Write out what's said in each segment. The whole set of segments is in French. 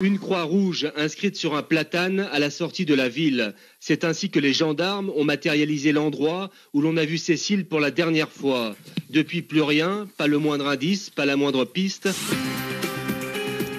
Une croix rouge inscrite sur un platane à la sortie de la ville. C'est ainsi que les gendarmes ont matérialisé l'endroit où l'on a vu Cécile pour la dernière fois. Depuis, plus rien, pas le moindre indice, pas la moindre piste.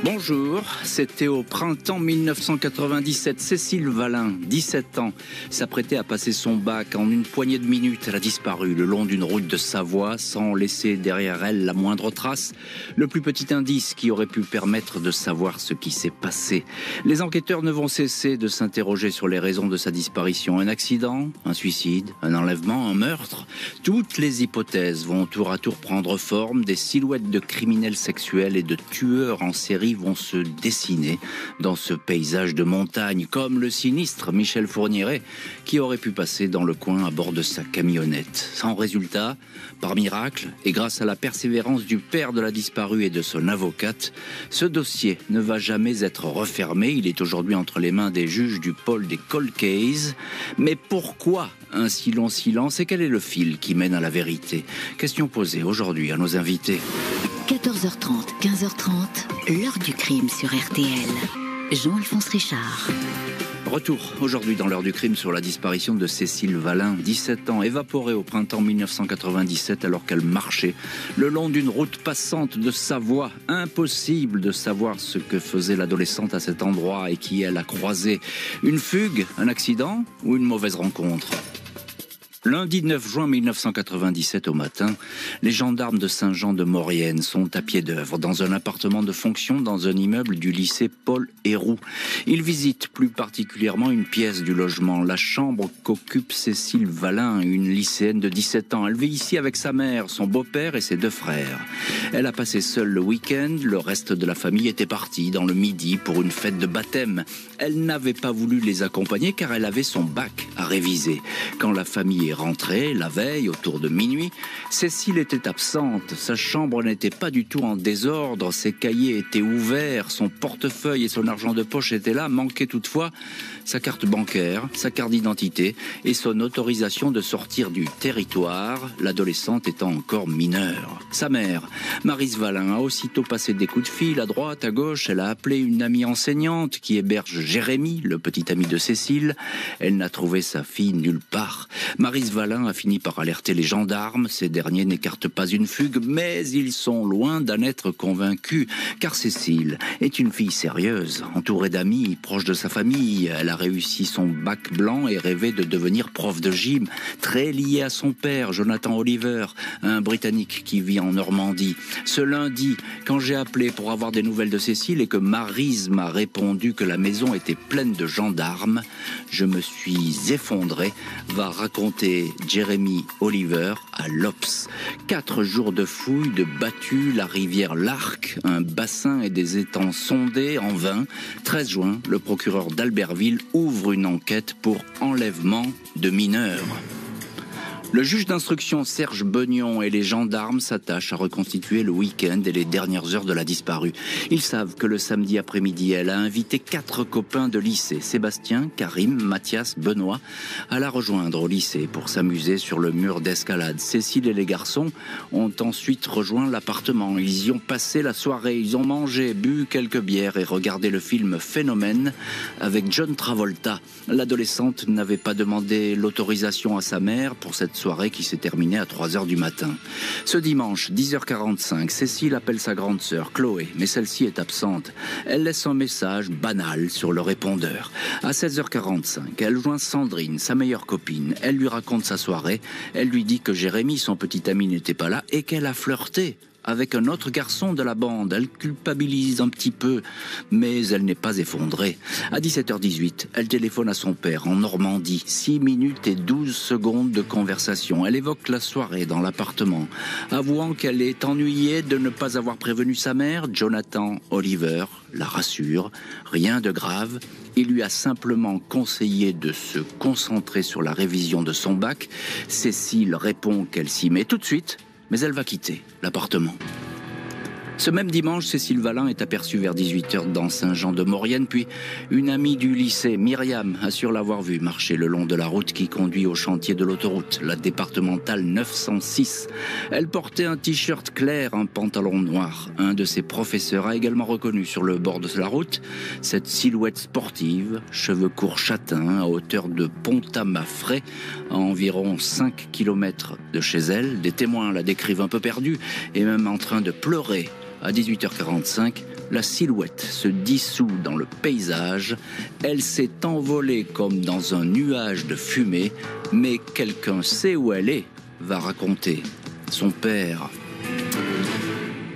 Bonjour, c'était au printemps 1997. Cécile Valin, 17 ans, s'apprêtait à passer son bac. En une poignée de minutes, elle a disparu le long d'une route de Savoie sans laisser derrière elle la moindre trace, le plus petit indice qui aurait pu permettre de savoir ce qui s'est passé. Les enquêteurs ne vont cesser de s'interroger sur les raisons de sa disparition. Un accident, un suicide, un enlèvement, un meurtre. Toutes les hypothèses vont tour à tour prendre forme. Des silhouettes de criminels sexuels et de tueurs en série vont se dessiner dans ce paysage de montagne, comme le sinistre Michel Fourniret qui aurait pu passer dans le coin à bord de sa camionnette. Sans résultat, par miracle, et grâce à la persévérance du père de la disparue et de son avocate, ce dossier ne va jamais être refermé. Il est aujourd'hui entre les mains des juges du pôle des cold cases. Mais pourquoi un si long silence et quel est le fil qui mène à la vérité? Question posée aujourd'hui à nos invités. 14h30, 15h30, l'heure du crime sur RTL. Jean-Alphonse Richard. Retour aujourd'hui dans l'heure du crime sur la disparition de Cécile Valin, 17 ans, évaporée au printemps 1997 alors qu'elle marchait le long d'une route passante de Savoie. Impossible de savoir ce que faisait l'adolescente à cet endroit et qui elle a croisé. Une fugue, un accident ou une mauvaise rencontre? Lundi 9 juin 1997 au matin, les gendarmes de Saint-Jean-de-Maurienne sont à pied d'œuvre dans un appartement de fonction dans un immeuble du lycée Paul Héroux. Ils visitent plus particulièrement une pièce du logement, la chambre qu'occupe Cécile Valin, une lycéenne de 17 ans. Elle vit ici avec sa mère, son beau-père et ses deux frères. Elle a passé seule le week-end, le reste de la famille était parti dans le midi pour une fête de baptême. Elle n'avait pas voulu les accompagner car elle avait son bac à réviser. Quand la famille est rentrée, la veille, autour de minuit, Cécile était absente. Sa chambre n'était pas du tout en désordre. Ses cahiers étaient ouverts, son portefeuille et son argent de poche étaient là. Manquaient toutefois sa carte bancaire, sa carte d'identité et son autorisation de sortir du territoire, l'adolescente étant encore mineure. Sa mère, Maryse Valin, a aussitôt passé des coups de fil à droite, à gauche. Elle a appelé une amie enseignante qui héberge Jérémy, le petit ami de Cécile. Elle n'a trouvé sa fille nulle part. Maryse Valin a fini par alerter les gendarmes. Ces derniers n'écartent pas une fugue, mais ils sont loin d'en être convaincus, car Cécile est une fille sérieuse, entourée d'amis, proche de sa famille. Elle a réussi son bac blanc et rêvait de devenir prof de gym, très liée à son père, Jonathan Oliver, un Britannique qui vit en Normandie. Ce lundi, quand j'ai appelé pour avoir des nouvelles de Cécile et que Maryse m'a répondu que la maison était pleine de gendarmes, je me suis effondré, va raconter Jérémy Oliver à l'Obs. 4 jours de fouilles, de battues, la rivière L'Arc, un bassin et des étangs sondés en vain. 13 juin, le procureur d'Albertville ouvre une enquête pour enlèvement de mineurs. Le juge d'instruction Serge Beugnon et les gendarmes s'attachent à reconstituer le week-end et les dernières heures de la disparue. Ils savent que le samedi après-midi, elle a invité 4 copains de lycée, Sébastien, Karim, Mathias, Benoît, à la rejoindre au lycée pour s'amuser sur le mur d'escalade. Cécile et les garçons ont ensuite rejoint l'appartement. Ils y ont passé la soirée, ils ont mangé, bu quelques bières et regardé le film Phénomène avec John Travolta. L'adolescente n'avait pas demandé l'autorisation à sa mère pour cette soirée qui s'est terminée à 3h du matin. Ce dimanche, 10h45, Cécile appelle sa grande sœur, Chloé, mais celle-ci est absente. Elle laisse un message banal sur le répondeur. À 16h45, elle joint Sandrine, sa meilleure copine. Elle lui raconte sa soirée. Elle lui dit que Jérémy, son petit ami, n'était pas là et qu'elle a flirté avec un autre garçon de la bande. Elle culpabilise un petit peu, mais elle n'est pas effondrée. À 17h18, elle téléphone à son père en Normandie. 6 minutes et 12 secondes de conversation. Elle évoque la soirée dans l'appartement, avouant qu'elle est ennuyée de ne pas avoir prévenu sa mère. Jonathan Oliver la rassure, rien de grave. Il lui a simplement conseillé de se concentrer sur la révision de son bac. Cécile répond qu'elle s'y met tout de suite, mais elle va quitter l'appartement. Ce même dimanche, Cécile Valin est aperçue vers 18h dans Saint-Jean-de-Maurienne, puis une amie du lycée, Myriam, assure l'avoir vue marcher le long de la route qui conduit au chantier de l'autoroute, la départementale 906. Elle portait un t-shirt clair, un pantalon noir. Un de ses professeurs a également reconnu sur le bord de la route cette silhouette sportive, cheveux courts châtains, à hauteur de Pont-à-Mafray, à environ 5 km de chez elle. Des témoins la décrivent un peu perdue et même en train de pleurer. À 18h45, la silhouette se dissout dans le paysage. Elle s'est envolée comme dans un nuage de fumée, mais quelqu'un sait où elle est, va raconter son père.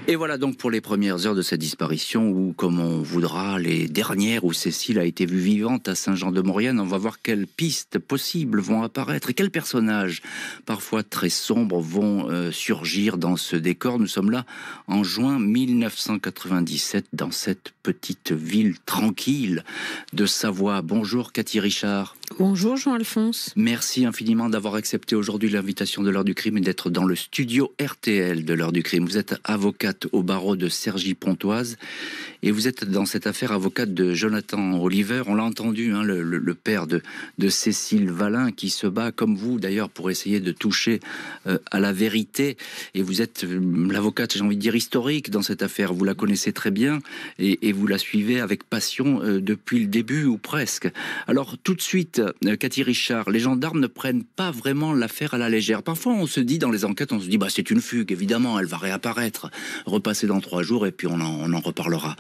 Et voilà donc pour les premières heures de cette disparition, ou comme on voudra, les dernières où Cécile a été vue vivante à Saint-Jean-de-Maurienne. On va voir quelles pistes possibles vont apparaître et quels personnages, parfois très sombres, vont surgir dans ce décor. Nous sommes là en juin 1997 dans cette petite ville tranquille de Savoie. Bonjour Cathy Richard. Bonjour Jean-Alphonse. Merci infiniment d'avoir accepté aujourd'hui l'invitation de l'heure du crime et d'être dans le studio RTL de l'heure du crime. Vous êtes avocate au barreau de Cergy-Pontoise et vous êtes dans cette affaire avocate de Jonathan Oliver. On l'a entendu, le père de Cécile Valin qui se bat comme vous d'ailleurs pour essayer de toucher à la vérité. Et vous êtes l'avocate, j'ai envie de dire, historique dans cette affaire. Vous la connaissez très bien et vous la suivez avec passion depuis le début ou presque. Alors tout de suite, Cathy Richard, les gendarmes ne prennent pas vraiment l'affaire à la légère. Parfois on se dit dans les enquêtes, on se dit c'est une fugue, évidemment, elle va réapparaître, repasser dans 3 jours et puis on en reparlera.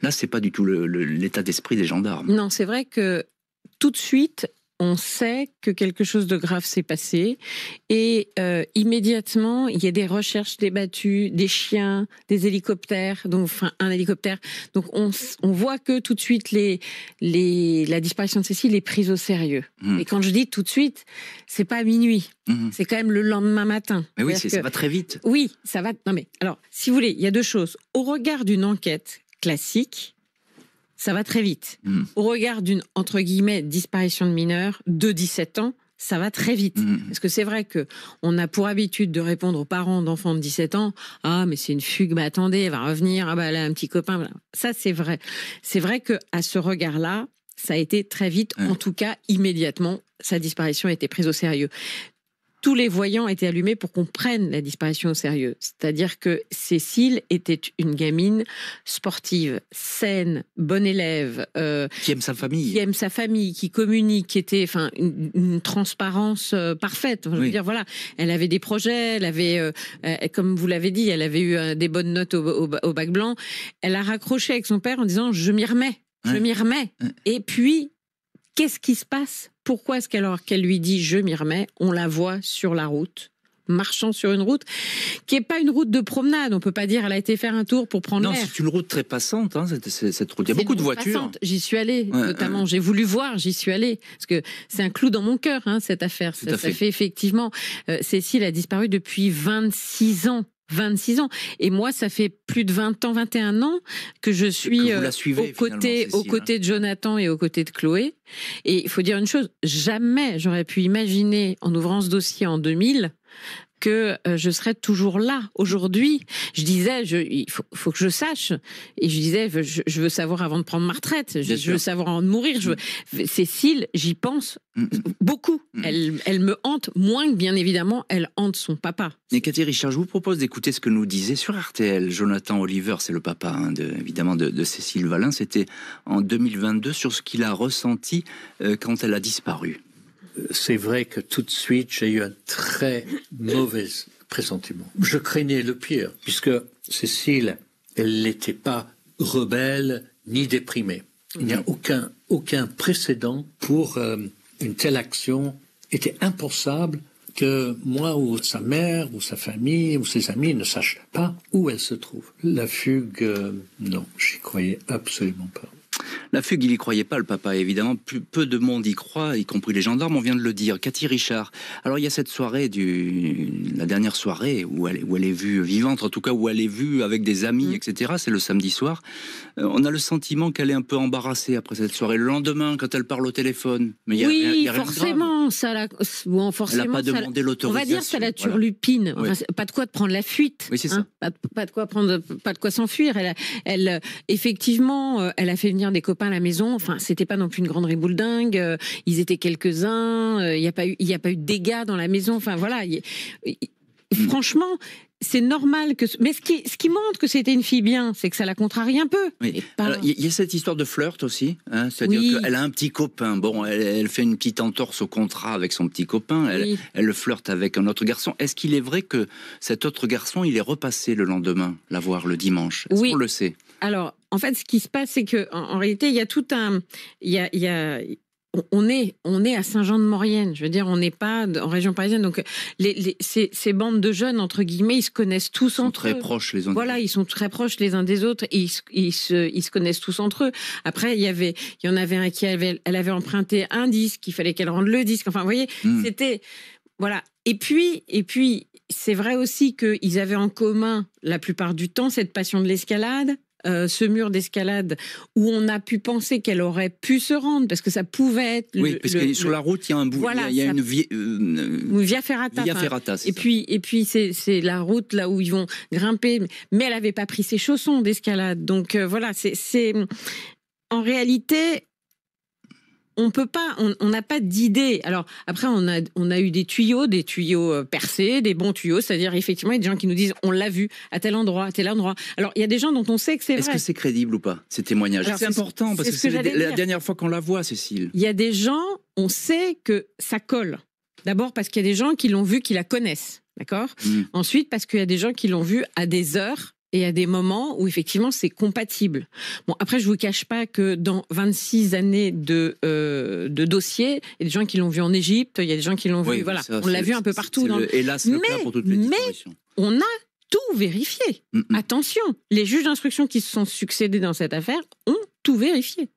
Là, c'est pas du tout l'état d'esprit des gendarmes. Non, c'est vrai que tout de suite, on sait que quelque chose de grave s'est passé et immédiatement, il y a des recherches débattues, des chiens, des hélicoptères, un hélicoptère. Donc on voit que tout de suite, la disparition de Cécile est prise au sérieux. Et quand je dis tout de suite, c'est pas à minuit, c'est quand même le lendemain matin. Mais oui, ça va très vite. Oui, ça va. Non mais alors, si vous voulez, il y a 2 choses. Au regard d'une enquête classique, ça va très vite. Au regard d'une, entre guillemets, disparition de mineurs de 17 ans, ça va très vite. Parce que c'est vrai que on a pour habitude de répondre aux parents d'enfants de 17 ans, « Ah, mais c'est une fugue, mais attendez, elle va revenir, elle a un petit copain. » Voilà. Ça, c'est vrai. C'est vrai qu'à ce regard-là, ça a été très vite, en tout cas, immédiatement, sa disparition a été prise au sérieux. Tous les voyants étaient allumés pour qu'on prenne la disparition au sérieux. C'est-à-dire que Cécile était une gamine sportive, saine, bonne élève. Qui aime sa famille. Qui communique, qui était une transparence parfaite. Je veux dire, voilà, elle avait des projets, elle avait, comme vous l'avez dit, elle avait eu des bonnes notes au bac blanc. Elle a raccroché avec son père en disant « je m'y remets ». Et puis, qu'est-ce qui se passe ? Pourquoi est-ce qu'elle lui dit « je m'y remets », on la voit sur la route, marchant sur une route qui n'est pas une route de promenade. On ne peut pas dire qu'elle a été faire un tour pour prendre l'air. Non, c'est une route très passante, cette route. Il y a beaucoup de voitures. Passante. J'y suis allée, notamment. J'ai voulu voir, j'y suis allée. Parce que c'est un clou dans mon cœur, cette affaire. Ça fait effectivement... Cécile a disparu depuis 26 ans. 26 ans. Et moi, ça fait plus de 20 ans, 21 ans que je suis aux côtés de Jonathan et aux côtés de Chloé. Et il faut dire une chose, jamais j'aurais pu imaginer, en ouvrant ce dossier en 2000, que je serais toujours là. Aujourd'hui, je disais, il faut que je sache. Et je disais, je veux savoir avant de prendre ma retraite. Je veux savoir avant de mourir. Cécile, j'y pense beaucoup. Elle me hante, moins que bien évidemment, elle hante son papa. Et Cathy Richard, je vous propose d'écouter ce que nous disait sur RTL Jonathan Oliver, c'est le papa évidemment de Cécile Valin. C'était en 2022 sur ce qu'il a ressenti quand elle a disparu. C'est vrai que tout de suite, j'ai eu un très mauvais pressentiment. Je craignais le pire, puisque Cécile, elle n'était pas rebelle ni déprimée. Il n'y a aucun précédent pour une telle action. Il était impensable que moi ou sa mère ou sa famille ou ses amis ne sachent pas où elle se trouve. La fugue, non, j'y croyais absolument pas. La fugue, il y croyait pas, le papa, évidemment. Peu de monde y croit, y compris les gendarmes, on vient de le dire. Cathy Richard. Alors, il y a cette soirée, la dernière soirée, où elle est vue vivante, en tout cas, où elle est vue avec des amis, etc. C'est le samedi soir. On a le sentiment qu'elle est un peu embarrassée après cette soirée. Le lendemain, quand elle parle au téléphone. Mais il y a rien forcément, de grave. Forcément, elle n'a pas demandé l'autorisation. On va dire ça la turlupine. Voilà. Enfin, pas de quoi de prendre la fuite. Oui, c'est ça. Pas de quoi s'enfuir. Elle, effectivement, elle a fait venir des copains à la maison. Enfin, c'était pas non plus une grande ribouledingue. Ils étaient quelques-uns. Il n'y a pas eu de dégâts dans la maison. Enfin, voilà. Franchement, c'est normal que. Mais ce qui montre que c'était une fille bien, c'est que ça la contrarie un peu. Oui. Il y a cette histoire de flirt aussi, hein, c'est-à-dire qu'elle a un petit copain. Bon, elle fait une petite entorse au contrat avec son petit copain. Elle flirte avec un autre garçon. Est-ce qu'il est vrai que cet autre garçon, il est repassé le lendemain, la voir le dimanche? Est-ce qu'on le sait? Alors, en fait, ce qui se passe, c'est que en réalité, il y a tout un. On est à Saint-Jean-de-Maurienne, je veux dire, on n'est pas en région parisienne, donc ces bandes de jeunes, entre guillemets, ils se connaissent tous entre eux. Ils sont très proches les uns des autres. Voilà, ils sont très proches les uns des autres, et ils se connaissent tous entre eux. Après, il y en avait un elle avait emprunté un disque, il fallait qu'elle rende le disque, enfin, vous voyez, c'était... Voilà. Et puis, c'est vrai aussi qu'ils avaient en commun, la plupart du temps, cette passion de l'escalade, ce mur d'escalade où on a pu penser qu'elle aurait pu se rendre, parce que ça pouvait être... parce que sur la route, il y a un bout, il y a une via ferrata. Via ferrata, et puis c'est la route là où ils vont grimper, mais elle n'avait pas pris ses chaussons d'escalade. Donc voilà, c'est... En réalité... On peut pas, on n'a pas d'idée. Alors après, on a eu des tuyaux percés, des bons tuyaux, c'est-à-dire effectivement, il y a des gens qui nous disent on l'a vu à tel endroit, à tel endroit. Alors il y a des gens dont on sait que c'est vrai. Est-ce que c'est crédible ou pas, ces témoignages? C'est important parce que c'est la dernière fois qu'on la voit, Cécile. Il y a des gens, on sait que ça colle. D'abord parce qu'il y a des gens qui l'ont vue, qui la connaissent, d'accord. Ensuite parce qu'il y a des gens qui l'ont vue à des heures. Et à des moments où, effectivement, c'est compatible. Bon, après, je vous cache pas que dans 26 années de dossiers, il y a des gens qui l'ont vu en Égypte, il y a des gens qui l'ont vu, voilà. On l'a vu un peu partout. Hélas, le cas pour toutes les disparitions. Mais on a tout vérifié. Attention, les juges d'instruction qui se sont succédés dans cette affaire ont tout vérifié.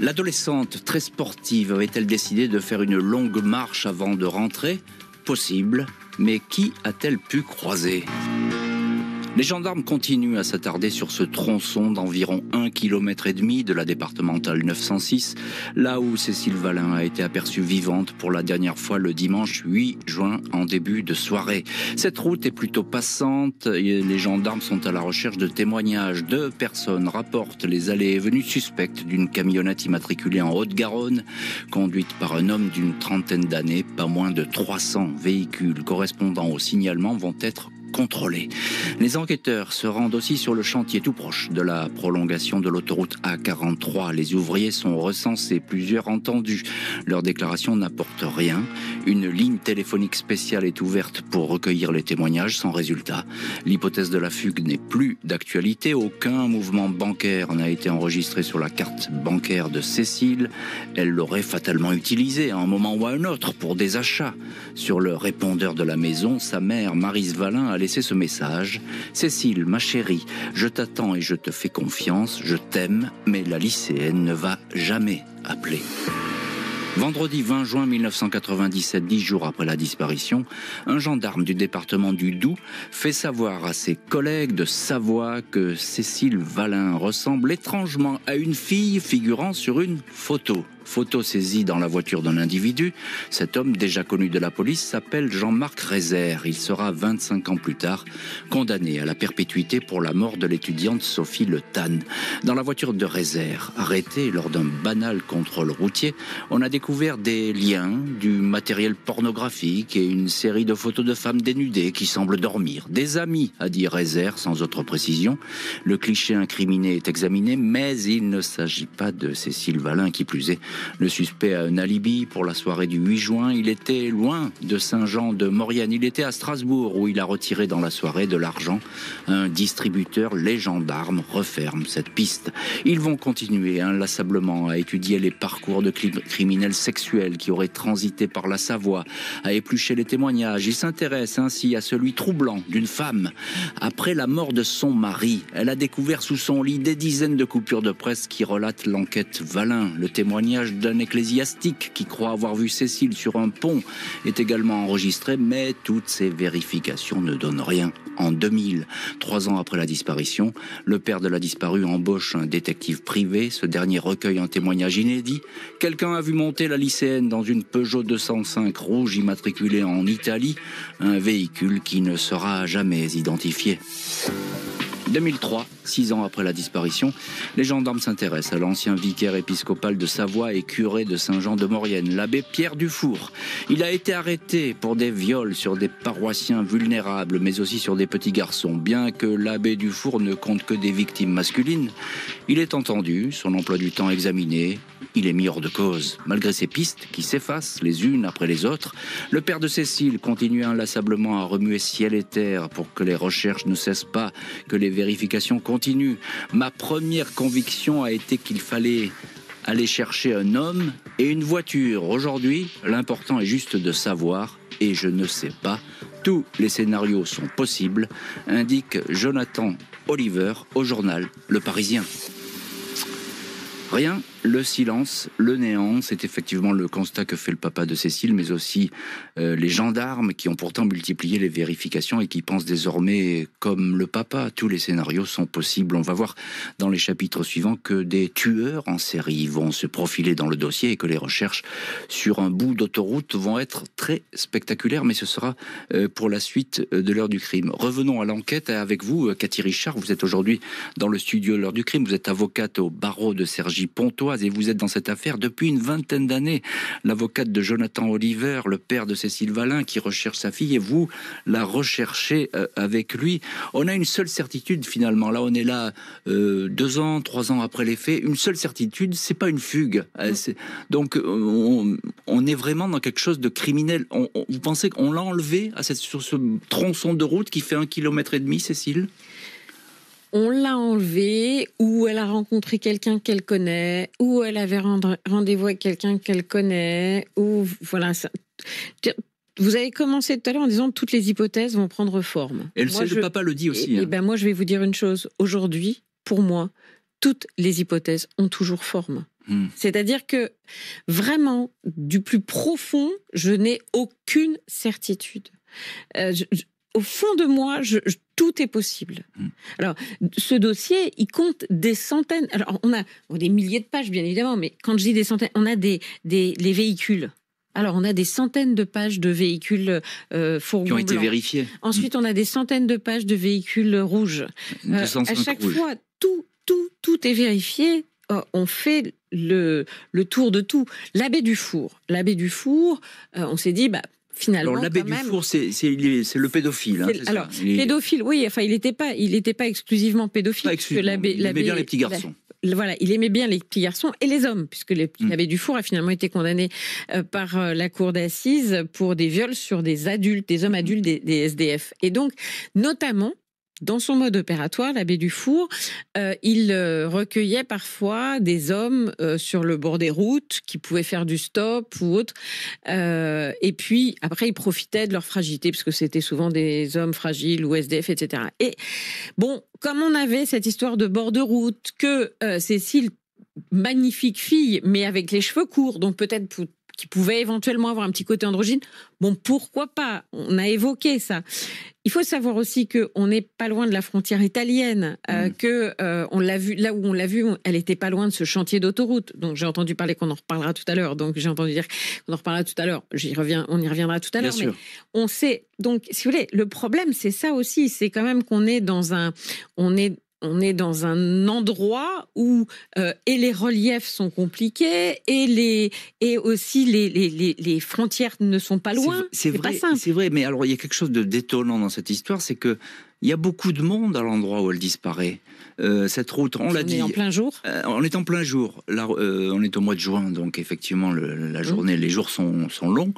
L'adolescente, très sportive, avait-elle décidé de faire une longue marche avant de rentrer? Possible, mais qui a-t-elle pu croiser? Les gendarmes continuent à s'attarder sur ce tronçon d'environ 1,5 km de la départementale 906, là où Cécile Valin a été aperçue vivante pour la dernière fois le dimanche 8 juin en début de soirée. Cette route est plutôt passante et les gendarmes sont à la recherche de témoignages. 2 personnes rapportent les allées et venues suspectes d'une camionnette immatriculée en Haute-Garonne, conduite par un homme d'une trentaine d'années. Pas moins de 300 véhicules correspondant au signalement vont être contrôlés. Les enquêteurs se rendent aussi sur le chantier tout proche de la prolongation de l'autoroute A43. Les ouvriers sont recensés, plusieurs entendus. Leur déclaration n'apporte rien. Une ligne téléphonique spéciale est ouverte pour recueillir les témoignages sans résultat. L'hypothèse de la fugue n'est plus d'actualité. Aucun mouvement bancaire n'a été enregistré sur la carte bancaire de Cécile. Elle l'aurait fatalement utilisée à un moment ou à un autre pour des achats. Sur le répondeur de la maison, sa mère, Maryse Valin, a laissé ce message. Cécile, ma chérie, je t'attends et je te fais confiance, je t'aime, mais la lycéenne ne va jamais appeler. Vendredi 20 juin 1997, 10 jours après la disparition, un gendarme du département du Doubs fait savoir à ses collègues de Savoie que Cécile Valin ressemble étrangement à une fille figurant sur une photo. Photo saisie dans la voiture d'un individu. Cet homme, déjà connu de la police, s'appelle Jean-Marc Rézère. Il sera 25 ans plus tard condamné à la perpétuité pour la mort de l'étudiante Sophie Le Tan. Dans la voiture de Rézère, arrêté lors d'un banal contrôle routier, on a découvert des liens, du matériel pornographique et une série de photos de femmes dénudées qui semblent dormir. Des amis, a dit Rézère, sans autre précision. Le cliché incriminé est examiné, mais il ne s'agit pas de Cécile Valin, qui plus est. Le suspect a un alibi pour la soirée du 8 juin. Il était loin de Saint-Jean-de-Maurienne. Il était à Strasbourg où il a retiré dans la soirée de l'argent. Un distributeur, les gendarmes referment cette piste. Ils vont continuer inlassablement à étudier les parcours de criminels sexuels qui auraient transité par la Savoie, à éplucher les témoignages. Ils s'intéressent ainsi à celui troublant d'une femme. Après la mort de son mari, elle a découvert sous son lit des dizaines de coupures de presse qui relatent l'enquête Valin. Le témoignage d'un ecclésiastique qui croit avoir vu Cécile sur un pont est également enregistré, mais toutes ces vérifications ne donnent rien. En 2000, 3 ans après la disparition, le père de la disparue embauche un détective privé. Ce dernier recueille un témoignage inédit. Quelqu'un a vu monter la lycéenne dans une Peugeot 205 rouge immatriculée en Italie, un véhicule qui ne sera jamais identifié. 2003, 6 ans après la disparition, les gendarmes s'intéressent à l'ancien vicaire épiscopal de Savoie et curé de Saint-Jean-de-Maurienne, l'abbé Pierre Dufour. Il a été arrêté pour des viols sur des paroissiens vulnérables, mais aussi sur des petits garçons. Bien que l'abbé Dufour ne compte que des victimes masculines, il est entendu, son emploi du temps examiné, il est mis hors de cause. Malgré ces pistes qui s'effacent les unes après les autres, le père de Cécile continue inlassablement à remuer ciel et terre pour que les recherches ne cessent pas, que les vérifications continuent. Ma première conviction a été qu'il fallait aller chercher un homme et une voiture. Aujourd'hui, l'important est juste de savoir, et je ne sais pas, tous les scénarios sont possibles, indique Jonathan Oliver au journal Le Parisien. Rien, le silence, le néant, c'est effectivement le constat que fait le papa de Cécile, mais aussi les gendarmes qui ont pourtant multiplié les vérifications et qui pensent désormais comme le papa. Tous les scénarios sont possibles. On va voir dans les chapitres suivants que des tueurs en série vont se profiler dans le dossier et que les recherches sur un bout d'autoroute vont être très spectaculaires, mais ce sera pour la suite de l'heure du crime. Revenons à l'enquête avec vous, Cathy Richard. Vous êtes aujourd'hui dans le studio de l'heure du crime. Vous êtes avocate au barreau de Cergy-Pontoise et vous êtes dans cette affaire depuis une vingtaine d'années. L'avocate de Jonathan Oliver, le père de Cécile Valin, qui recherche sa fille, et vous la recherchez avec lui. On a une seule certitude finalement. Là, on est là 2 ans, 3 ans après les faits. Une seule certitude, c'est pas une fugue. Donc, on est vraiment dans quelque chose de criminel. Vous pensez qu'on l'a enlevé sur ce tronçon de route qui fait 1,5 km, Cécile ? On l'a enlevée, ou elle a rencontré quelqu'un qu'elle connaît, ou elle avait rendez-vous avec quelqu'un qu'elle connaît, ou voilà. Vous avez commencé tout à l'heure en disant que toutes les hypothèses vont prendre forme. Et le papa le dit aussi. Et ben moi, je vais vous dire une chose. Aujourd'hui, pour moi, toutes les hypothèses ont toujours forme. C'est-à-dire que vraiment, du plus profond, je n'ai aucune certitude. Au fond de moi, tout est possible. Alors, ce dossier, il compte des centaines. Alors, on a des milliers de pages, bien évidemment, mais quand je dis des centaines, on a les véhicules. Alors, on a des centaines de pages de véhicules fourgons qui ont été blancs. Vérifiés. Ensuite, on a des centaines de pages de véhicules rouges. À chaque fois, tout est vérifié. On fait le tour de tout. L'abbé Dufour, on s'est dit, finalement, alors l'abbé Dufour, c'est le pédophile. Alors, pédophile, oui. Enfin, il n'était pas exclusivement pédophile. Il aimait bien les petits garçons. Voilà, il aimait bien les petits garçons et les hommes, puisque l'abbé Dufour a finalement été condamné par la cour d'assises pour des viols sur des adultes, des hommes adultes, des SDF. Et donc, notamment, dans son mode opératoire, l'abbé Dufour, il recueillait parfois des hommes sur le bord des routes qui pouvaient faire du stop ou autre. Et puis, après, il profitait de leur fragilité, parce que c'était souvent des hommes fragiles ou SDF, etc. Et bon, comme on avait cette histoire de bord de route, que Cécile, magnifique fille, mais avec les cheveux courts, donc peut-être qui pouvait éventuellement avoir un petit côté androgyne, bon, pourquoi pas ? On a évoqué ça. Il faut savoir aussi qu'on n'est pas loin de la frontière italienne, on l'a vu, là où on l'a vu, elle n'était pas loin de ce chantier d'autoroute. Donc j'ai entendu parler qu'on en reparlera tout à l'heure. Donc j'ai entendu dire qu'on en reparlera tout à l'heure. On y reviendra tout à l'heure. Bien sûr. Mais on sait, donc si vous voulez, le problème c'est ça aussi, c'est quand même qu'on est dans un endroit où et les reliefs sont compliqués et aussi les frontières ne sont pas loin. C'est vrai, pas simple. C'est vrai, mais alors il y a quelque chose de détonnant dans cette histoire, c'est que Il y a beaucoup de monde à l'endroit où elle disparaît. Cette route, on l'a dit. On est en plein jour. On est en plein jour. Là, on est au mois de juin, donc effectivement, la journée, les jours sont longs.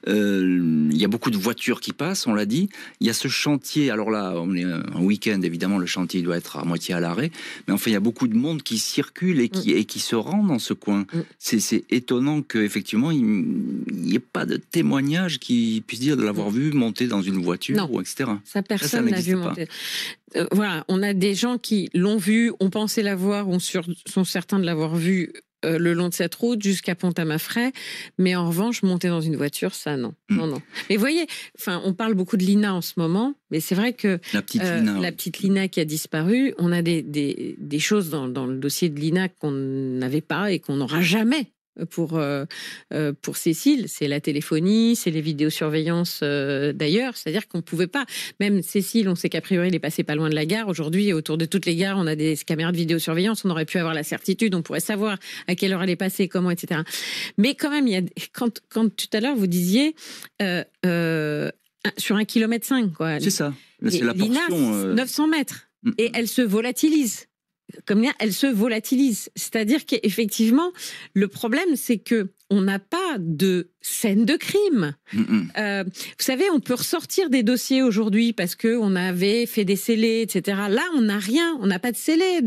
Il y a beaucoup de voitures qui passent, on l'a dit. Il y a ce chantier. Alors là, on est en week-end, évidemment, le chantier doit être à moitié à l'arrêt. Mais enfin, il y a beaucoup de monde qui circule et qui se rend dans ce coin. C'est étonnant qu'effectivement, il n'y ait pas de témoignage qui puisse dire de l'avoir vu monter dans une voiture, ou etc. Ça, personne n'a vu monter. Voilà, on a des gens qui l'ont vu, ont pensé l'avoir, sont certains de l'avoir vu le long de cette route jusqu'à Pont-à-Mafray, mais en revanche, monter dans une voiture, ça, non. Non. Mais vous voyez, on parle beaucoup de Lina en ce moment, mais c'est vrai que la petite Lina qui a disparu, on a des choses dans le dossier de Lina qu'on n'avait pas et qu'on n'aura jamais. Pour Cécile, c'est la téléphonie, c'est les vidéosurveillances d'ailleurs, c'est-à-dire qu'on ne pouvait pas, même Cécile, on sait qu'a priori il est passé pas loin de la gare, aujourd'hui autour de toutes les gares on a des caméras de vidéosurveillance, on aurait pu avoir la certitude, on pourrait savoir à quelle heure elle est passée, comment, etc. Mais quand même, quand tout à l'heure vous disiez sur 1,5 km, quoi. C'est ça, c'est la Lina, portion 900 mètres, et elle se volatilise. Elle se volatilise. C'est-à-dire qu'effectivement, le problème, c'est que on n'a pas de scène de crime. Vous savez, on peut ressortir des dossiers aujourd'hui parce qu'on avait fait des scellés, etc. Là, on n'a rien, on n'a pas de scellés.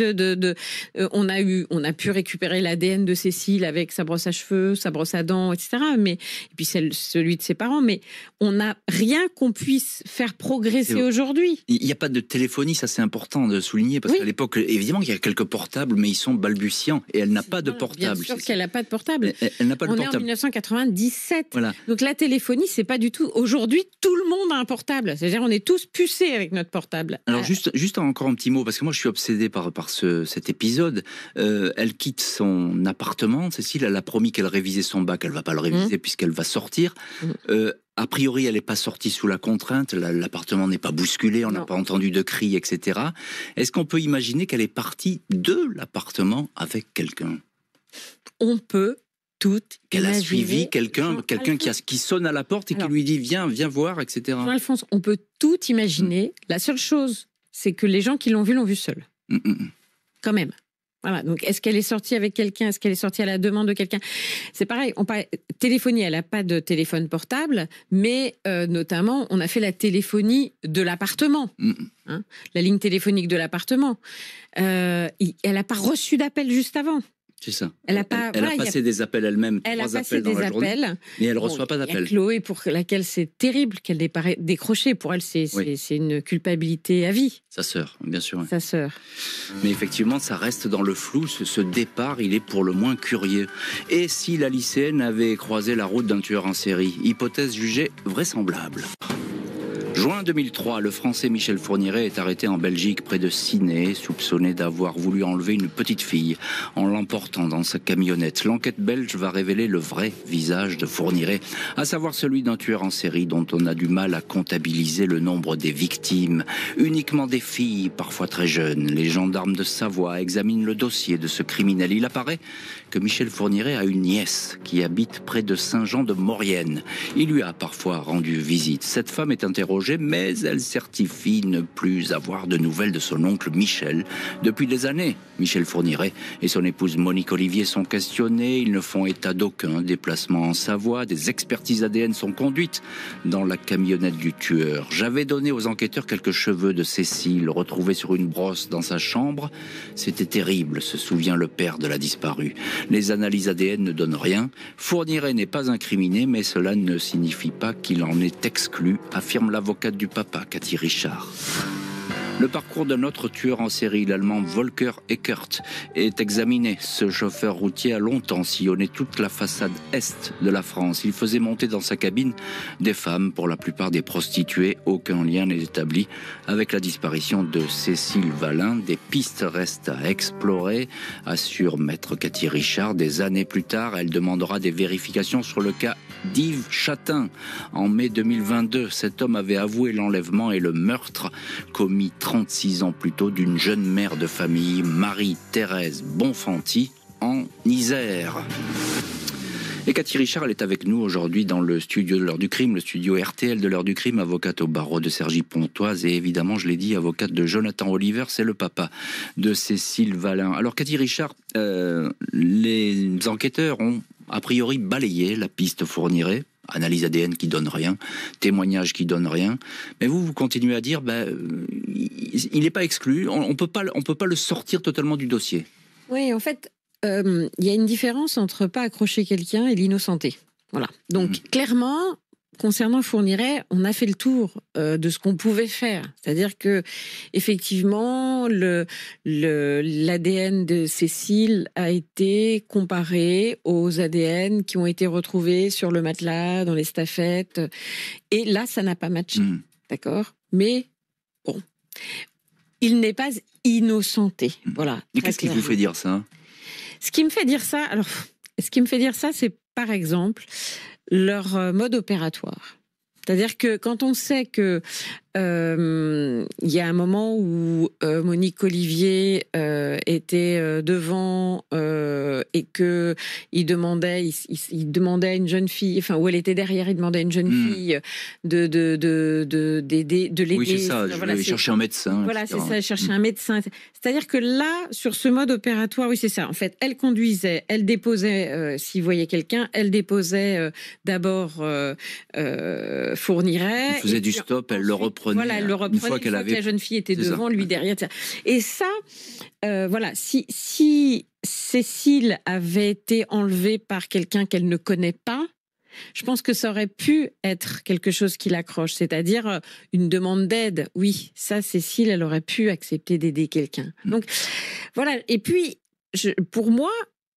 On a pu récupérer l'ADN de Cécile avec sa brosse à cheveux, sa brosse à dents, etc. Et puis celui de ses parents. Mais on n'a rien qu'on puisse faire progresser aujourd'hui. Il n'y a pas de téléphonie, ça c'est important de souligner, parce qu'à l'époque, évidemment, il y a quelques portables, mais ils sont balbutiants. Et elle n'a pas de portable. Bien sûr qu'elle n'a pas de portable. Elle n'a pas de portable. On est en 1997. Voilà. Donc la téléphonie, c'est pas du tout... Aujourd'hui, tout le monde a un portable. C'est-à-dire on est tous pucés avec notre portable. Alors juste encore un petit mot, parce que moi je suis obsédé par cet épisode. Elle quitte son appartement. Cécile, elle a promis qu'elle révisait son bac. Elle va pas le réviser puisqu'elle va sortir. A priori, elle n'est pas sortie sous la contrainte, l'appartement n'est pas bousculé, on n'a pas entendu de cris, etc. Est-ce qu'on peut imaginer qu'elle est partie de l'appartement avec quelqu'un ? On peut tout qu'elle imaginer. A suivi quelqu'un qui sonne à la porte et qui lui dit viens voir, etc. Jean-Alphonse, on peut tout imaginer. La seule chose, c'est que les gens qui l'ont vu seule. Quand même. Voilà, donc est-ce qu'elle est sortie avec quelqu'un? Est-ce qu'elle est sortie à la demande de quelqu'un? C'est pareil, téléphonie, elle n'a pas de téléphone portable, mais notamment, on a fait la téléphonie de l'appartement, la ligne téléphonique de l'appartement. Elle n'a pas reçu d'appel juste avant. C'est ça. Elle a passé des appels elle-même, 3 appels dans la journée, mais elle ne reçoit pas d'appel. Il y a Chloé pour laquelle c'est terrible qu'elle n'ait pas décroché. Pour elle, c'est une culpabilité à vie. Sa sœur, bien sûr. Sa sœur. Mais effectivement, ça reste dans le flou. Ce départ, il est pour le moins curieux. Et si la lycéenne avait croisé la route d'un tueur en série? Hypothèse jugée vraisemblable. Juin 2003, le Français Michel Fourniret est arrêté en Belgique près de Ciney, soupçonné d'avoir voulu enlever une petite fille en l'emportant dans sa camionnette. L'enquête belge va révéler le vrai visage de Fourniret, à savoir celui d'un tueur en série dont on a du mal à comptabiliser le nombre des victimes. Uniquement des filles, parfois très jeunes. Les gendarmes de Savoie examinent le dossier de ce criminel. Il apparaît que Michel Fourniret a une nièce qui habite près de Saint-Jean-de-Maurienne. Il lui a parfois rendu visite. Cette femme est interrogée, mais elle certifie ne plus avoir de nouvelles de son oncle Michel. Depuis des années, Michel Fourniret et son épouse Monique Olivier sont questionnés. Ils ne font état d'aucun déplacement en Savoie. Des expertises ADN sont conduites dans la camionnette du tueur. J'avais donné aux enquêteurs quelques cheveux de Cécile retrouvés sur une brosse dans sa chambre. C'était terrible, se souvient le père de la disparue. Les analyses ADN ne donnent rien. Fourniret n'est pas incriminé, mais cela ne signifie pas qu'il en est exclu, affirme l'avocate du papa, Cathy Richard. Le parcours d'un autre tueur en série, l'allemand Volker Eckert, est examiné. Ce chauffeur routier a longtemps sillonné toute la façade est de la France. Il faisait monter dans sa cabine des femmes, pour la plupart des prostituées. Aucun lien n'est établi avec la disparition de Cécile Valin. Des pistes restent à explorer, assure maître Cathy Richard. Des années plus tard, elle demandera des vérifications sur le cas d'Yves Chatin. En mai 2022, cet homme avait avoué l'enlèvement et le meurtre commis 36 ans plus tôt d'une jeune mère de famille, Marie-Thérèse Bonfanti, en Isère. Et Cathy Richard, elle est avec nous aujourd'hui dans le studio de l'heure du crime, le studio RTL de l'heure du crime, avocate au barreau de Cergy-Pontoise et évidemment, je l'ai dit, avocate de Jonathan Oliver, c'est le papa de Cécile Valin. Alors Cathy Richard, les enquêteurs ont a priori balayé la piste Fourniret, analyse ADN qui donne rien, témoignage qui donne rien, mais vous continuez à dire, il n'est pas exclu, on peut pas le sortir totalement du dossier. Oui, en fait, il y a une différence entre pas accrocher quelqu'un et l'innocenter. Voilà. Donc, clairement, concernant Fourniret, on a fait le tour de ce qu'on pouvait faire. C'est-à-dire que, effectivement, l'ADN de Cécile a été comparé aux ADN qui ont été retrouvés sur le matelas, dans les staffettes. Et là, ça n'a pas matché. D'accord ? Mais, bon, il n'est pas innocenté. Voilà. Et qu'est-ce qui vous fait dire ça ? Ce qui me fait dire ça, c'est par exemple leur mode opératoire. C'est-à-dire que quand on sait que il y a un moment où Monique Olivier était devant et que il demandait à une jeune fille, enfin où elle était derrière, il demandait à une jeune fille de l'aider. Oui, c'est ça. Je vais chercher un médecin. Voilà, c'est ça, chercher un médecin. C'est-à-dire que là, sur ce mode opératoire, oui, c'est ça. En fait, elle conduisait, elle déposait, s'il voyait quelqu'un, elle déposait d'abord Fourniret. Elle faisait du stop, elle le reprenait. Voilà, elle le reprenait une fois que la jeune fille était devant, lui derrière. Et ça, voilà, si Cécile avait été enlevée par quelqu'un qu'elle ne connaît pas, je pense que ça aurait pu être quelque chose qui l'accroche, c'est-à-dire une demande d'aide. Oui, ça, Cécile, elle aurait pu accepter d'aider quelqu'un. Donc, voilà. Et puis, pour moi,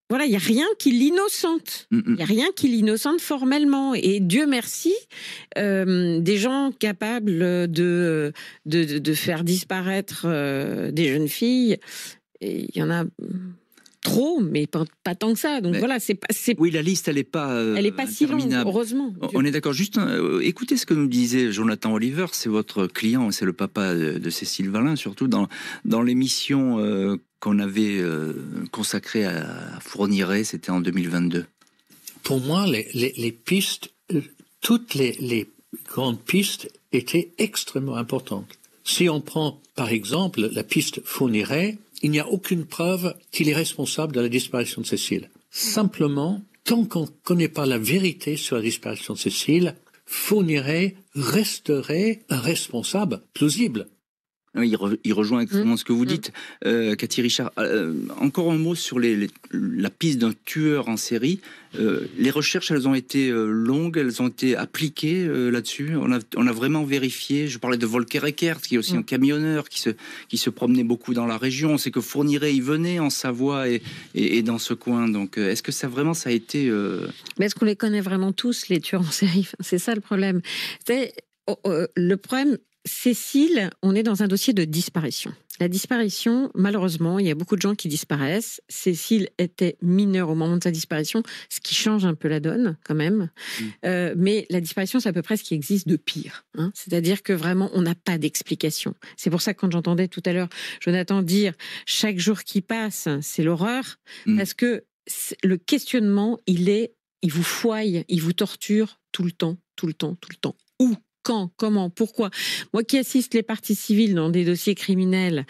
voilà, il n'y a rien qui l'innocente. Il n'y a rien qui l'innocente formellement. Et Dieu merci, des gens capables de faire disparaître des jeunes filles, il y en a trop, mais pas tant que ça. Donc voilà, c'est oui, la liste, elle n'est pas si longue, heureusement. On est d'accord. Juste, écoutez ce que nous disait Jonathan Oliver, c'est votre client, c'est le papa de Cécile Valin, surtout dans l'émission qu'on avait consacrée à Fourniret, c'était en 2022. Pour moi, les pistes, toutes les grandes pistes étaient extrêmement importantes. Si on prend, par exemple, la piste Fourniret, il n'y a aucune preuve qu'il est responsable de la disparition de Cécile. Simplement, tant qu'on ne connaît pas la vérité sur la disparition de Cécile, Fourniret resterait un responsable plausible. Il rejoint exactement ce que vous dites, Cathy Richard. Encore un mot sur la piste d'un tueur en série. Les recherches, elles ont été longues, elles ont été appliquées là-dessus. On a vraiment vérifié. Je parlais de Volker Eckert, qui est aussi un camionneur qui se promenait beaucoup dans la région. On sait que Fourniret, il venait en Savoie et dans ce coin. Donc, est-ce que ça a été... Mais est-ce qu'on les connaît vraiment tous, les tueurs en série ? C'est ça le problème. Le problème... Cécile, on est dans un dossier de disparition. La disparition, malheureusement, il y a beaucoup de gens qui disparaissent. Cécile était mineure au moment de sa disparition, ce qui change un peu la donne, quand même. Mais la disparition, c'est à peu près ce qui existe de pire. Hein. C'est-à-dire que vraiment, on n'a pas d'explication. C'est pour ça que quand j'entendais tout à l'heure Jonathan dire « chaque jour qui passe, c'est l'horreur », parce que le questionnement, il vous fouaille, il vous torture tout le temps. Où ? Quand, comment, pourquoi ? Moi qui assiste les parties civiles dans des dossiers criminels,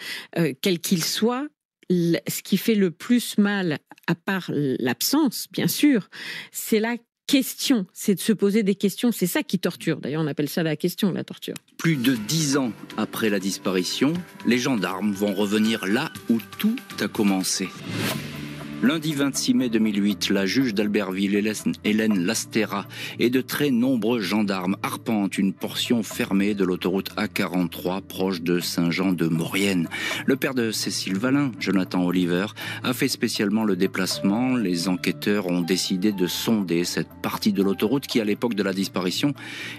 quels qu'ils soient, ce qui fait le plus mal, à part l'absence, bien sûr, c'est la question, c'est de se poser des questions. C'est ça qui torture. D'ailleurs, on appelle ça la question, la torture. Plus de 10 ans après la disparition, les gendarmes vont revenir là où tout a commencé. Lundi 26 mai 2008, la juge d'Albertville, Hélène Lastera, et de très nombreux gendarmes arpentent une portion fermée de l'autoroute A43 proche de Saint-Jean-de-Maurienne. Le père de Cécile Valin, Jonathan Oliver, a fait spécialement le déplacement. Les enquêteurs ont décidé de sonder cette partie de l'autoroute qui, à l'époque de la disparition,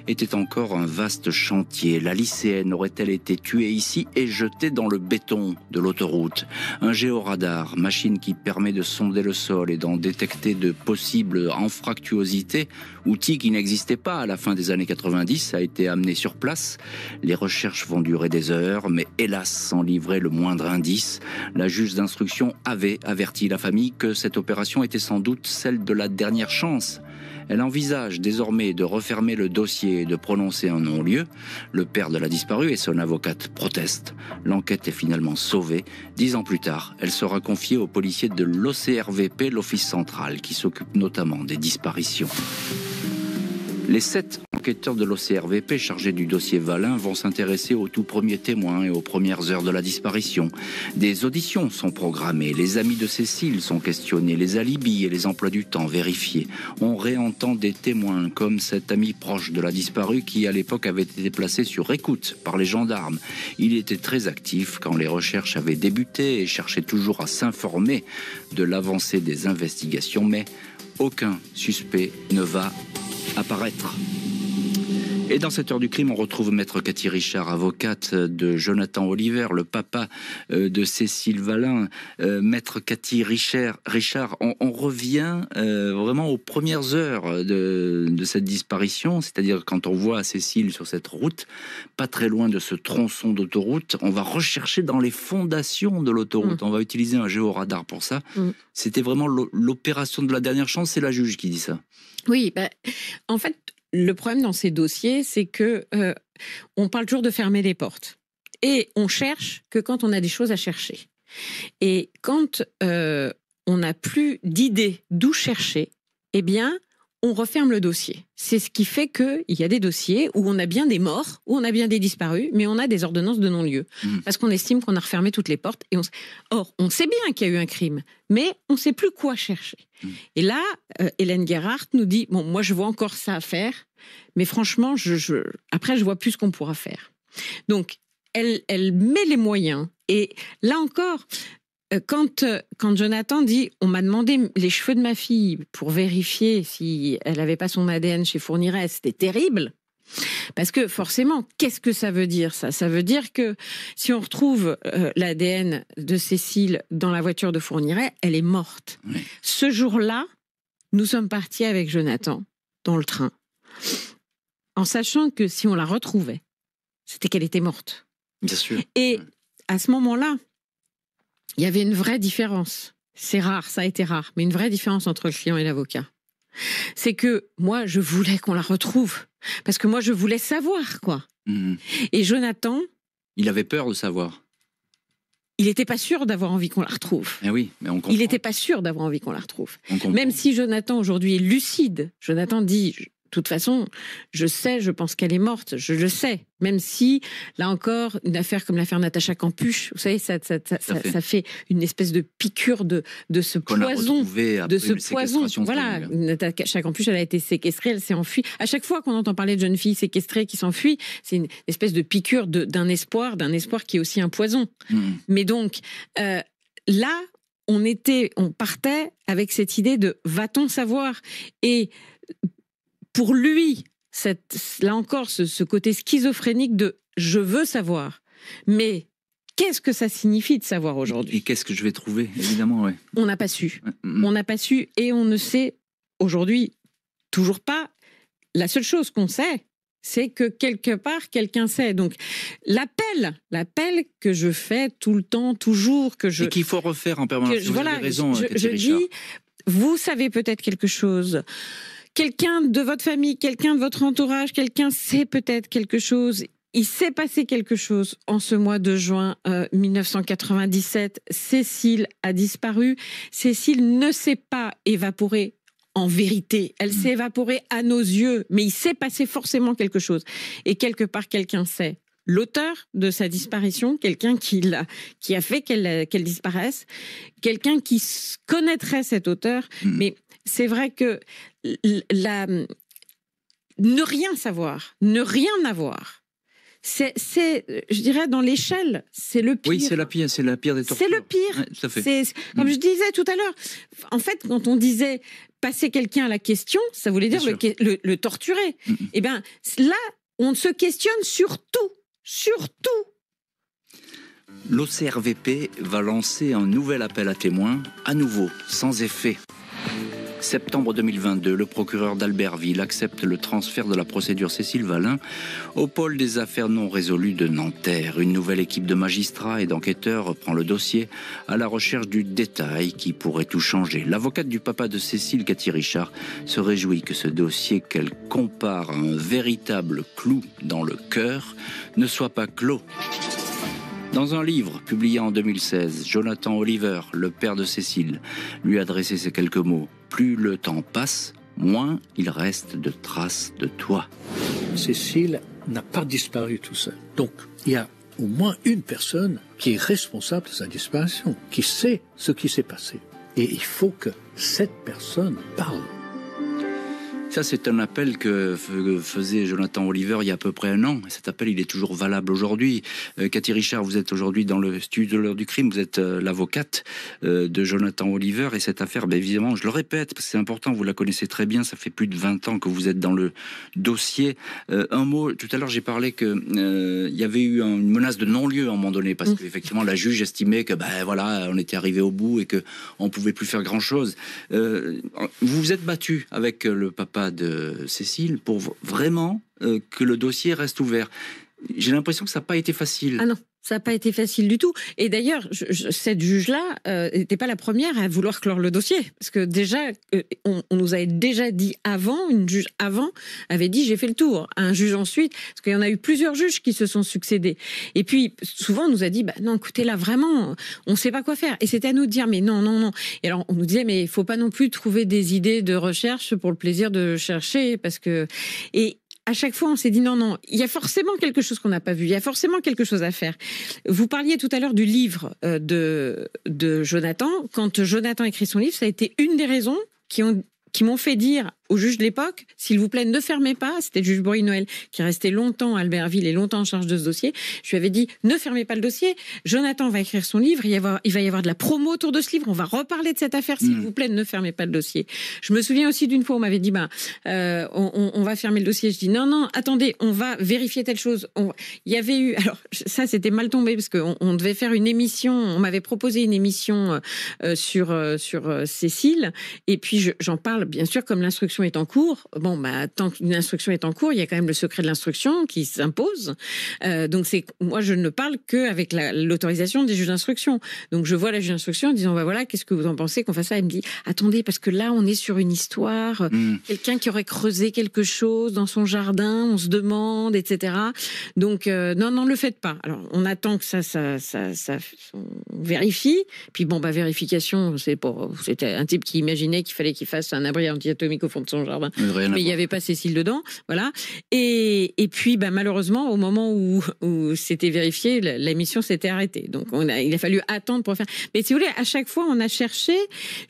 était encore un vaste chantier. La lycéenne aurait-elle été tuée ici et jetée dans le béton de l'autoroute ? Un géoradar, machine qui permet de sonder le sol et d'en détecter de possibles anfractuosités, outil qui n'existait pas à la fin des années 90, a été amené sur place. Les recherches vont durer des heures, mais hélas, sans livrer le moindre indice. La juge d'instruction avait averti la famille que cette opération était sans doute celle de la dernière chance. Elle envisage désormais de refermer le dossier et de prononcer un non-lieu. Le père de la disparue et son avocate protestent. L'enquête est finalement sauvée. 10 ans plus tard, elle sera confiée aux policiers de l'OCRVP, l'Office central, qui s'occupe notamment des disparitions. Les 7 enquêteurs de l'OCRVP chargés du dossier Valin vont s'intéresser aux tout premiers témoins et aux premières heures de la disparition. Des auditions sont programmées, les amis de Cécile sont questionnés, les alibis et les emplois du temps vérifiés. On réentend des témoins comme cet ami proche de la disparue qui à l'époque avait été placé sur écoute par les gendarmes. Il était très actif quand les recherches avaient débuté et cherchait toujours à s'informer de l'avancée des investigations, mais aucun suspect ne va apparaître. Et dans cette heure du crime, on retrouve Maître Cathy Richard, avocate de Jonathan Oliver, le papa de Cécile Valin. Maître Cathy Richard, on revient vraiment aux premières heures de cette disparition, c'est-à-dire quand on voit Cécile sur cette route, pas très loin de ce tronçon d'autoroute, on va rechercher dans les fondations de l'autoroute. On va utiliser un géoradar pour ça. C'était vraiment l'opération de la dernière chance, c'est la juge qui dit ça. Oui, en fait, le problème dans ces dossiers, c'est que on parle toujours de fermer les portes. Et on cherche que quand on a des choses à chercher. Et quand on n'a plus d'idées d'où chercher, eh bien, on referme le dossier. C'est ce qui fait qu'il y a des dossiers où on a bien des morts, où on a bien des disparus, mais on a des ordonnances de non-lieu. Parce qu'on estime qu'on a refermé toutes les portes. Or, on sait bien qu'il y a eu un crime, mais on ne sait plus quoi chercher. Et là, Hélène Gerhardt nous dit, bon, moi je vois encore ça à faire, mais franchement, après je vois plus ce qu'on pourra faire. Donc, elle met les moyens. Et là encore, quand Jonathan dit « on m'a demandé les cheveux de ma fille pour vérifier si elle n'avait pas son ADN chez Fourniret », c'était terrible. Parce que forcément, qu'est-ce que ça veut dire ça ? Ça veut dire que si on retrouve l'ADN de Cécile dans la voiture de Fourniret, elle est morte. Oui. Ce jour-là, nous sommes partis avec Jonathan dans le train, en sachant que si on la retrouvait, c'était qu'elle était morte. Bien sûr. Et à ce moment-là, il y avait une vraie différence. C'est rare, ça a été rare, mais une vraie différence entre le client et l'avocat. C'est que moi, je voulais qu'on la retrouve. Parce que moi, je voulais savoir, quoi. Et Jonathan... Il avait peur de savoir. Il n'était pas sûr d'avoir envie qu'on la retrouve. Eh oui, mais on comprend. Il n'était pas sûr d'avoir envie qu'on la retrouve. Même si Jonathan, aujourd'hui, est lucide. Jonathan dit... De toute façon, je pense qu'elle est morte, je le sais. Même si, là encore, une affaire comme l'affaire Natacha Campuche, vous savez, ça fait une espèce de piqûre de ce poison. De ce poison. Voilà, Natacha Campuche, elle a été séquestrée, elle s'est enfuie. À chaque fois qu'on entend parler de jeunes filles séquestrées qui s'enfuient, c'est une espèce de piqûre d'un espoir qui est aussi un poison. Mais donc, là, on partait avec cette idée de va-t-on savoir ? Et pour lui, là encore, ce côté schizophrénique de « je veux savoir ». Mais qu'est-ce que ça signifie de savoir aujourd'hui ? Et qu'est-ce que je vais trouver, évidemment, ouais. On n'a pas su. On n'a pas su et on ne sait aujourd'hui toujours pas. La seule chose qu'on sait, c'est que quelque part, quelqu'un sait. Donc, l'appel que je fais tout le temps, toujours, et qu'il faut refaire en permanence. Vous avez raison, je dis, vous savez peut-être quelque chose. Quelqu'un de votre famille, quelqu'un de votre entourage, quelqu'un sait peut-être quelque chose. Il s'est passé quelque chose en ce mois de juin 1997. Cécile a disparu. Cécile ne s'est pas évaporée en vérité. Elle s'est évaporée à nos yeux, mais il s'est passé forcément quelque chose. Et quelque part, quelqu'un sait. L'auteur de sa disparition, quelqu'un qui a fait qu'elle disparaisse, quelqu'un qui connaîtrait cet auteur, mais c'est vrai que ne rien savoir, ne rien avoir, c'est, je dirais, dans l'échelle, c'est le pire. Oui, c'est la pire des tortures. C'est le pire. Ouais, tout à fait. Comme je disais tout à l'heure, en fait, quand on disait passer quelqu'un à la question, ça voulait dire le torturer. Eh bien, là, on se questionne sur tout. Surtout. L'OCRVP va lancer un nouvel appel à témoins, à nouveau, sans effet. Septembre 2022, le procureur d'Albertville accepte le transfert de la procédure Cécile Valin au pôle des affaires non résolues de Nanterre. Une nouvelle équipe de magistrats et d'enquêteurs reprend le dossier à la recherche du détail qui pourrait tout changer. L'avocate du papa de Cécile, Cathy Richard, se réjouit que ce dossier qu'elle compare à un véritable clou dans le cœur ne soit pas clos. Dans un livre publié en 2016, Jonathan Oliver, le père de Cécile, lui a adressé ces quelques mots. Plus le temps passe, moins il reste de traces de toi. Cécile n'a pas disparu tout seul. Donc, il y a au moins une personne qui est responsable de sa disparition, qui sait ce qui s'est passé. Et il faut que cette personne parle. Ça, c'est un appel que faisait Jonathan Oliver il y a à peu près 1 an. Cet appel, il est toujours valable aujourd'hui. Cathy Richard, vous êtes aujourd'hui dans le studio de l'heure du crime. Vous êtes l'avocate de Jonathan Oliver. Et cette affaire, évidemment, je le répète, parce que c'est important, vous la connaissez très bien. Ça fait plus de 20 ans que vous êtes dans le dossier. Un mot, tout à l'heure, j'ai parlé qu'il y avait eu une menace de non-lieu à un moment donné, parce qu'effectivement, la juge estimait que, voilà, on était arrivé au bout et qu'on ne pouvait plus faire grand-chose. Vous vous êtes battu avec le papa de Cécile pour vraiment que le dossier reste ouvert. J'ai l'impression que ça n'a pas été facile. Ah non, ça n'a pas été facile du tout. Et d'ailleurs, cette juge-là n'était pas la première à vouloir clore le dossier. Parce que déjà, on nous avait déjà dit avant, une juge avant avait dit j'ai fait le tour. Un juge ensuite, parce qu'il y en a eu plusieurs juges qui se sont succédés. Et puis, souvent, on nous a dit non, écoutez, là, vraiment, on ne sait pas quoi faire. Et c'était à nous de dire mais non, non, non. Et alors, on nous disait mais il ne faut pas non plus trouver des idées de recherche pour le plaisir de chercher. Parce que... Et à chaque fois, on s'est dit non, il y a forcément quelque chose qu'on n'a pas vu, il y a forcément quelque chose à faire. Vous parliez tout à l'heure du livre de Jonathan. Quand Jonathan écrit son livre, ça a été une des raisons qui m'ont fait dire au juge de l'époque, s'il vous plaît, ne fermez pas. C'était le juge Bory-Noël qui restait longtemps à Albertville et longtemps en charge de ce dossier. Je lui avais dit, ne fermez pas le dossier. Jonathan va écrire son livre. Il va y avoir de la promo autour de ce livre. On va reparler de cette affaire. S'il vous plaît, ne fermez pas le dossier. Je me souviens aussi d'une fois où on m'avait dit, on va fermer le dossier. Je dis, non, attendez, on va vérifier telle chose. Il y avait eu, alors ça, c'était mal tombé parce qu'on devait faire une émission. On m'avait proposé une émission sur Cécile. Et puis, j'en parle, bien sûr, comme l'instruction est en cours. Tant qu'une instruction est en cours, il y a quand même le secret de l'instruction qui s'impose. Donc moi je ne parle qu'avec l'autorisation des juges d'instruction. Donc je vois la juge d'instruction en disant voilà, qu'est-ce que vous en pensez qu'on fasse ça? Elle me dit attendez, parce que là on est sur une histoire, quelqu'un qui aurait creusé quelque chose dans son jardin, on se demande, etc. Donc non, le faites pas. Alors on attend que ça on vérifie. Puis vérification, c'était un type qui imaginait qu'il fallait qu'il fasse un abri anti-atomique au fond de son jardin. Mais il n'y avait pas Cécile dedans. Voilà. Et puis, malheureusement, au moment où c'était vérifié, la mission s'était arrêtée. Donc, il a fallu attendre pour faire. Mais si vous voulez, à chaque fois, on a cherché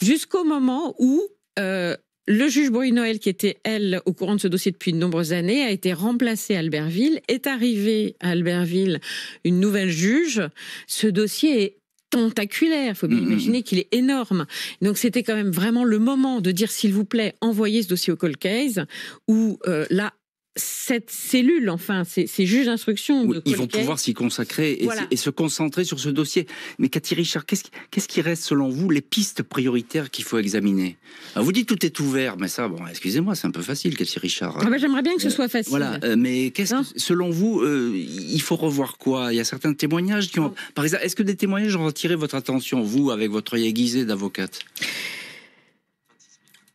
jusqu'au moment où le juge Bory-Noël, qui était, elle, au courant de ce dossier depuis de nombreuses années, a été remplacé à Albertville. Est arrivée à Albertville une nouvelle juge. Ce dossier est tentaculaire, il faut bien imaginer qu'il est énorme. Donc c'était quand même vraiment le moment de dire s'il vous plaît, envoyez ce dossier au cold case, où là, cette cellule, ces juges d'instruction... ils vont pouvoir s'y consacrer et se concentrer sur ce dossier. Mais Cathy Richard, qu'est-ce qui reste selon vous les pistes prioritaires qu'il faut examiner? Alors, vous dites tout est ouvert, mais ça, excusez-moi, c'est un peu facile, Cathy Richard. J'aimerais bien que ce soit facile. Mais selon vous, il faut revoir quoi? Il y a certains témoignages qui ont... Par exemple, est-ce que des témoignages ont attiré votre attention, vous, avec votre œil aiguisé d'avocate?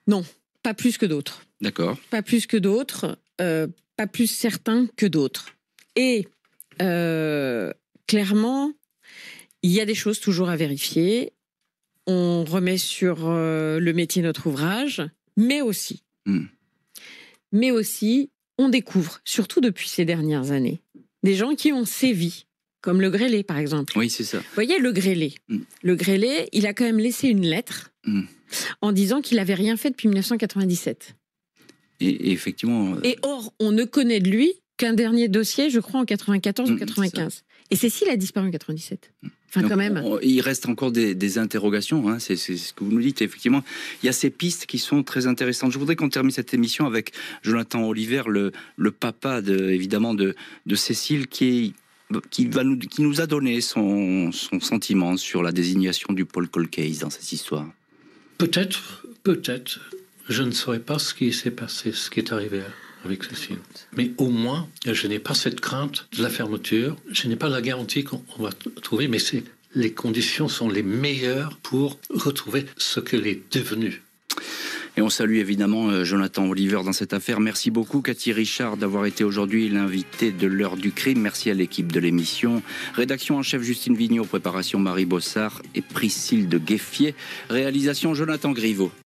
Non, pas plus que d'autres. D'accord. Pas plus que d'autres. Pas plus certains que d'autres. Et clairement, il y a des choses toujours à vérifier. On remet sur le métier notre ouvrage, mais aussi, on découvre, surtout depuis ces dernières années, des gens qui ont sévi, comme le Grélé, par exemple. Oui, c'est ça. Vous voyez, le Grélé. Le Grélé, il a quand même laissé une lettre en disant qu'il n'avait rien fait depuis 1997. Et effectivement... Et or, on ne connaît de lui qu'un dernier dossier, je crois, en 94 ou 95. Et Cécile a disparu en 97. Donc, quand même. Il reste encore des interrogations, c'est ce que vous nous dites. Effectivement, il y a ces pistes qui sont très intéressantes. Je voudrais qu'on termine cette émission avec Jonathan Oliver, le papa, évidemment, de Cécile, qui nous a donné son sentiment sur la désignation du Paul Cold Case dans cette histoire. Peut-être. Je ne saurais pas ce qui s'est passé, ce qui est arrivé avec Cécile. Mais au moins, je n'ai pas cette crainte de la fermeture. Je n'ai pas la garantie qu'on va trouver, mais les conditions sont les meilleures pour retrouver ce qu'elle est devenue. Et on salue évidemment Jonathan Oliver dans cette affaire. Merci beaucoup Cathy Richard d'avoir été aujourd'hui l'invité de l'heure du crime. Merci à l'équipe de l'émission. Rédaction en chef Justine Vignot, préparation Marie Bossard et Priscille de Gueffier. Réalisation Jonathan Griveau.